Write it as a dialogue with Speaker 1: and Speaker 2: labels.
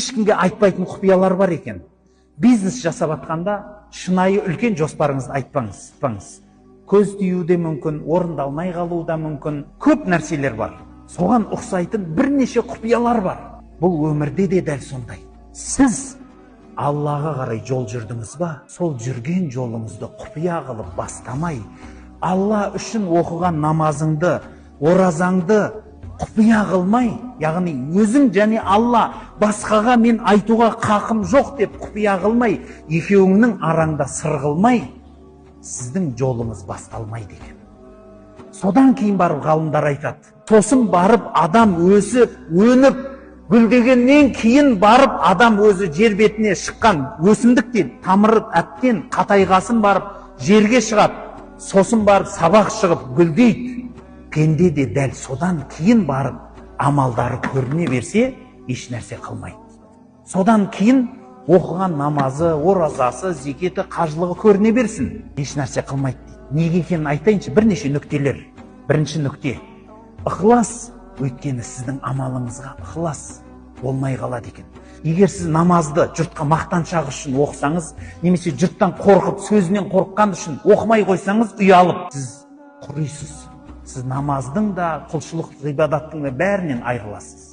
Speaker 1: ешкімге айтпайтын құпиялар бар екен. Бизнес жасап атқанда шынайы үлкен жоспарыңызды айтпаңыз. Көз тию де мүмкін, орындалмай қалуы да мүмкін. Көп нәрселер бар. Соған ұқсайтын бірнеше құпиялар бар. Бұл өмірде де дәл сондай. Сіз Аллаға қарай жол жүрдіңіз ба? Сол жүрген жолыңызды құпия қылып бастамай, Алла үшін оқыған намазыңды, оразаңды құпия қылмай, яғни өзің және Алла, басқаға мен айтуға қақым жоқ деп құпия қылмай, екеуіңнің араңда сыр қылмай, сіздің жолыңыз басталмайды екен. Содан кейін барып ғалымдар айтады. Сосын барып адам өсіп, өніп, гүлдегеннен кейін барып адам өзі жер бетіне шыққан өсімдік дейді, тамыры әптен қатайғасын барып жерге шығады, сосын барып сабақ шығып гүлдейді. Пенде де дәл содан кейін барып амалдары көріне берсе, еш нәрсе қылмайды. Содан кейін оқыған намазы, оразасы, зекеті, қажылығы көріне берсін, еш нәрсе қылмайды дейді. Неге екенін айтайыншы, бірнеше нүктелер. Бірінші нүкте, ықылас. Өйткені сіздің амалыңызға ықылас болмай қалады екен. Егер сіз намазды жұртқа мақтаншақ үшін оқысаңыз, немесе жұрттан қорқып, сөзінен қорыққан үшін оқымай қойсаңыз, ұялып, сіз құрисыз. Сіз намаздың да, құлшылық ғибадаттың да бәрінен айырыласыз.